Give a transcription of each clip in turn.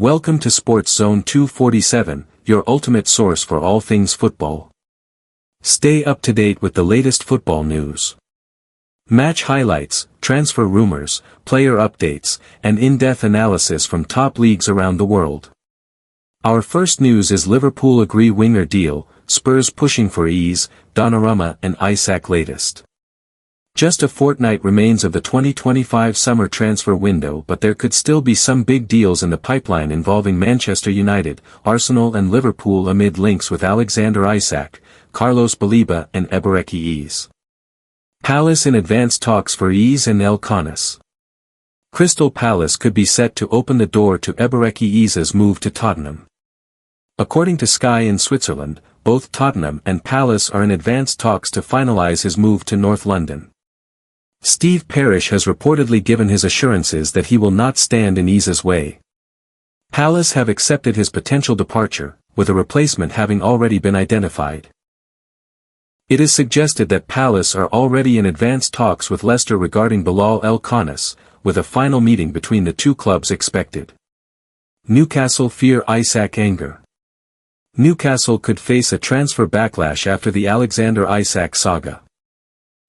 Welcome to Sports Zone 247, your ultimate source for all things football. Stay up to date with the latest football news. Match highlights, transfer rumors, player updates, and in-depth analysis from top leagues around the world. Our first news is Liverpool agree winger deal, Spurs pushing for Eze, Donnarumma and Isak latest. Just a fortnight remains of the 2025 summer transfer window, but there could still be some big deals in the pipeline involving Manchester United, Arsenal and Liverpool amid links with Alexander Isak, Carlos Baleba and Eberechi Eze. Palace in advanced talks for Eze and El Khanis. Crystal Palace could be set to open the door to Eberechi Eze's move to Tottenham. According to Sky in Switzerland, both Tottenham and Palace are in advanced talks to finalize his move to North London. Steve Parish has reportedly given his assurances that he will not stand in Eze's way. Palace have accepted his potential departure, with a replacement having already been identified. It is suggested that Palace are already in advanced talks with Leicester regarding Bilal El Khanis, with a final meeting between the two clubs expected. Newcastle fear Isak anger. Newcastle could face a transfer backlash after the Alexander Isak saga.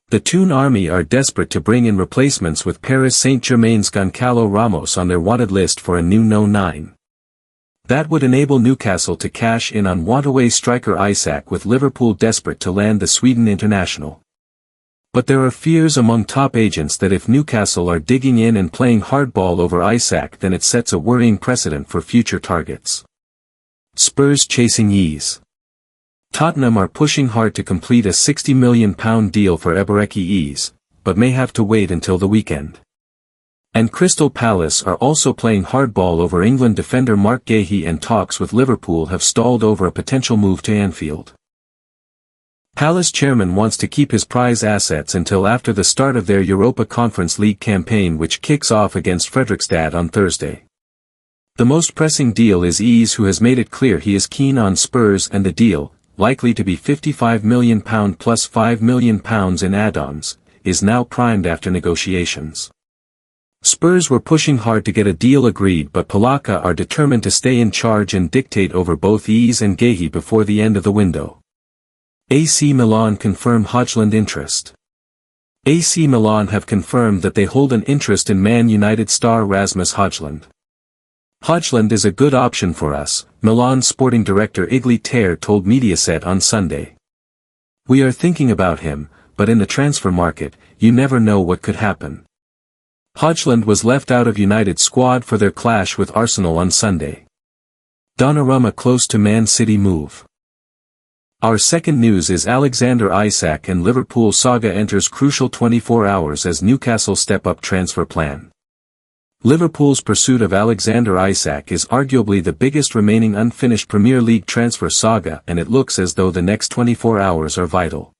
The Toon Army are desperate to bring in replacements, with Paris Saint-Germain's Goncalo Ramos on their wanted list for a new No. 9. That would enable Newcastle to cash in on want-away striker Isak, with Liverpool desperate to land the Sweden international. But there are fears among top agents that if Newcastle are digging in and playing hardball over Isak, then it sets a worrying precedent for future targets. Spurs chasing Eze. Tottenham are pushing hard to complete a £60 million deal for Eberechi Eze, but may have to wait until the weekend. And Crystal Palace are also playing hardball over England defender Mark Guéhi, and talks with Liverpool have stalled over a potential move to Anfield. Palace chairman wants to keep his prize assets until after the start of their Europa Conference League campaign, which kicks off against Fredrikstad on Thursday. The most pressing deal is Eze, who has made it clear he is keen on Spurs, and the deal, likely to be £55 million plus £5 million in add-ons, is now primed after negotiations. Spurs were pushing hard to get a deal agreed, but Palaka are determined to stay in charge and dictate over both Eze and Guéhi before the end of the window. AC Milan confirm Højlund interest. AC Milan have confirmed that they hold an interest in Man United star Rasmus Højlund. Højlund is a good option for us, Milan sporting director Igli Ter told Mediaset on Sunday. We are thinking about him, but in the transfer market, you never know what could happen. Højlund was left out of United's squad for their clash with Arsenal on Sunday. Donnarumma close to Man City move. Our second news is Alexander Isak and Liverpool saga enters crucial 24 hours as Newcastle step up transfer plan. Liverpool's pursuit of Alexander Isak is arguably the biggest remaining unfinished Premier League transfer saga, and it looks as though the next 24 hours are vital.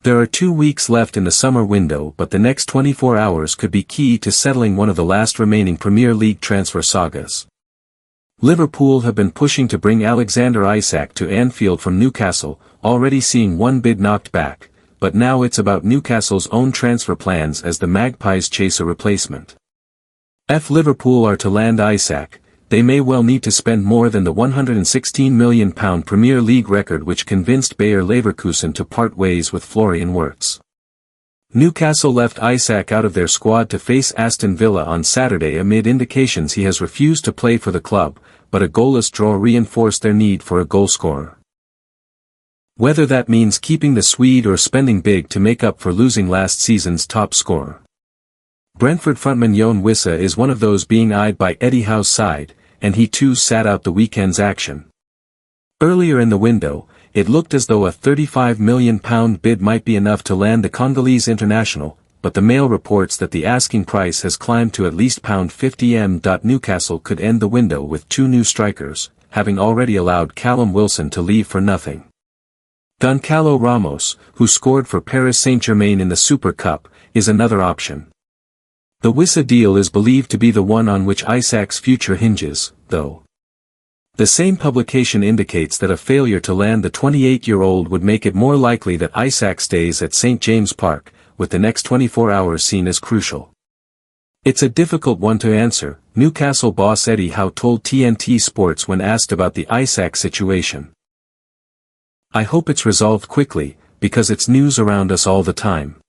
There are 2 weeks left in the summer window, but the next 24 hours could be key to settling one of the last remaining Premier League transfer sagas. Liverpool have been pushing to bring Alexander Isak to Anfield from Newcastle, already seeing one bid knocked back, but now it's about Newcastle's own transfer plans as the Magpies chase a replacement. If Liverpool are to land Isak, they may well need to spend more than the £116 million Premier League record which convinced Bayer Leverkusen to part ways with Florian Wirtz. Newcastle left Isak out of their squad to face Aston Villa on Saturday amid indications he has refused to play for the club, but a goalless draw reinforced their need for a goalscorer. Whether that means keeping the Swede or spending big to make up for losing last season's top scorer. Brentford frontman Jon Wisse is one of those being eyed by Eddie Howe's side, and he too sat out the weekend's action. Earlier in the window, it looked as though a £35 million bid might be enough to land the Congolese international, but the Mail reports that the asking price has climbed to at least £50m. Newcastle could end the window with 2 new strikers, having already allowed Callum Wilson to leave for nothing. Goncalo Ramos, who scored for Paris Saint-Germain in the Super Cup, is another option. The Wissa deal is believed to be the one on which Isak's future hinges, though. The same publication indicates that a failure to land the 28-year-old would make it more likely that Isak stays at St. James Park, with the next 24 hours seen as crucial. It's a difficult one to answer, Newcastle boss Eddie Howe told TNT Sports when asked about the Isak situation. "I hope it's resolved quickly, because it's news around us all the time.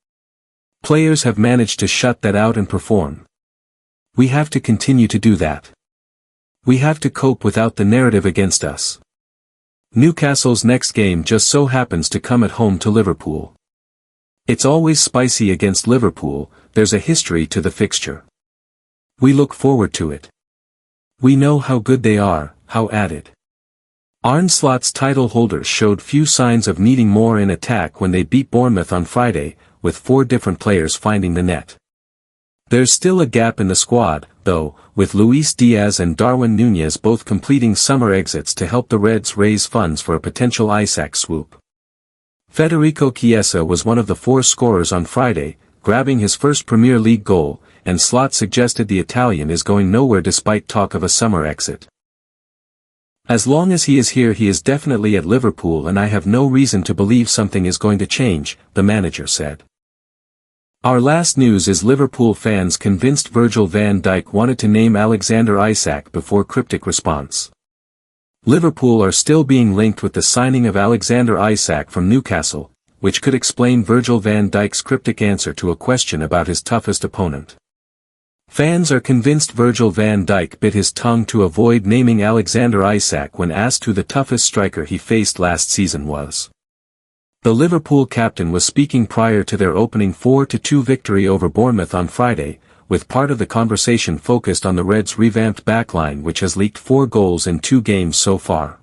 Players have managed to shut that out and perform. We have to continue to do that. We have to cope without the narrative against us." Newcastle's next game just so happens to come at home to Liverpool. It's always spicy against Liverpool, there's a history to the fixture. We look forward to it. We know how good they are, Howe added. Arne Slot's title holders showed few signs of needing more in attack when they beat Bournemouth on Friday, with 4 different players finding the net. There's still a gap in the squad, though, with Luis Diaz and Darwin Núñez both completing summer exits to help the Reds raise funds for a potential Isak swoop. Federico Chiesa was one of the 4 scorers on Friday, grabbing his first Premier League goal, and Slot suggested the Italian is going nowhere despite talk of a summer exit. "As long as he is here, he is definitely at Liverpool, and I have no reason to believe something is going to change," the manager said. Our last news is Liverpool fans convinced Virgil van Dijk wanted to name Alexander Isak before cryptic response. Liverpool are still being linked with the signing of Alexander Isak from Newcastle, which could explain Virgil van Dijk's cryptic answer to a question about his toughest opponent. Fans are convinced Virgil van Dijk bit his tongue to avoid naming Alexander Isak when asked who the toughest striker he faced last season was. The Liverpool captain was speaking prior to their opening 4-2 victory over Bournemouth on Friday, with part of the conversation focused on the Reds' revamped backline, which has leaked 4 goals in 2 games so far.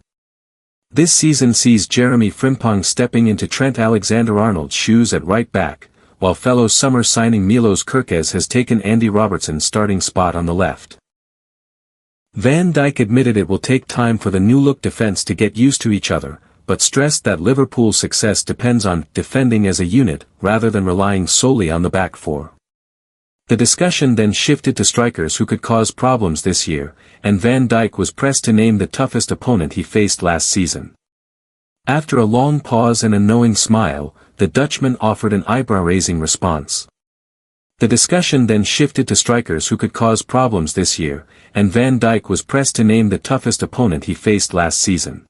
This season sees Jeremy Frimpong stepping into Trent Alexander-Arnold's shoes at right back, while fellow summer signing Milos Kerkez has taken Andy Robertson's starting spot on the left. Van Dijk admitted it will take time for the new-look defense to get used to each other, but stressed that Liverpool's success depends on defending as a unit rather than relying solely on the back 4. The discussion then shifted to strikers who could cause problems this year, and Van Dijk was pressed to name the toughest opponent he faced last season. After a long pause and a knowing smile, the Dutchman offered an eyebrow-raising response. The discussion then shifted to strikers who could cause problems this year, and Van Dijk was pressed to name the toughest opponent he faced last season.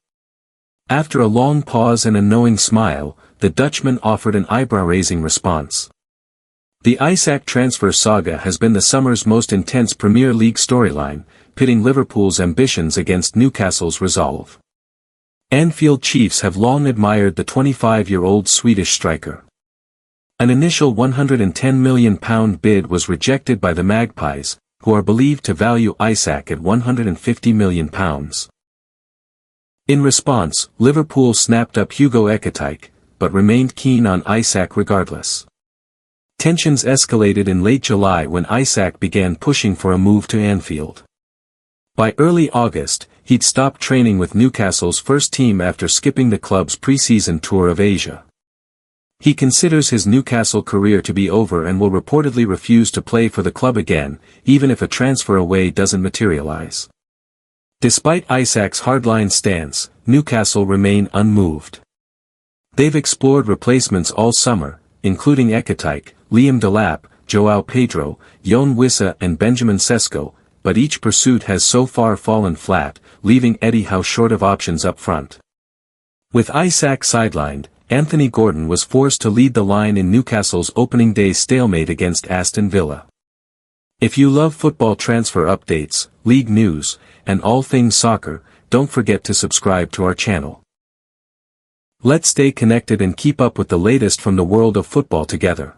After a long pause and a knowing smile, the Dutchman offered an eyebrow-raising response. The Isak transfer saga has been the summer's most intense Premier League storyline, pitting Liverpool's ambitions against Newcastle's resolve. Anfield Chiefs have long admired the 25-year-old Swedish striker. An initial £110 million bid was rejected by the Magpies, who are believed to value Isak at £150 million. In response, Liverpool snapped up Hugo Ekitike, but remained keen on Isak regardless. Tensions escalated in late July when Isak began pushing for a move to Anfield. By early August, he'd stopped training with Newcastle's first team after skipping the club's pre-season tour of Asia. He considers his Newcastle career to be over and will reportedly refuse to play for the club again, even if a transfer away doesn't materialize. Despite Isak's hardline stance, Newcastle remain unmoved. They've explored replacements all summer, including Ekitike, Liam Delap, João Pedro, Jon Wissa and Benjamin Sesko, but each pursuit has so far fallen flat, leaving Eddie Howe short of options up front. With Isak sidelined, Anthony Gordon was forced to lead the line in Newcastle's opening day stalemate against Aston Villa. If you love football transfer updates, league news, and all things soccer, don't forget to subscribe to our channel. Let's stay connected and keep up with the latest from the world of football together.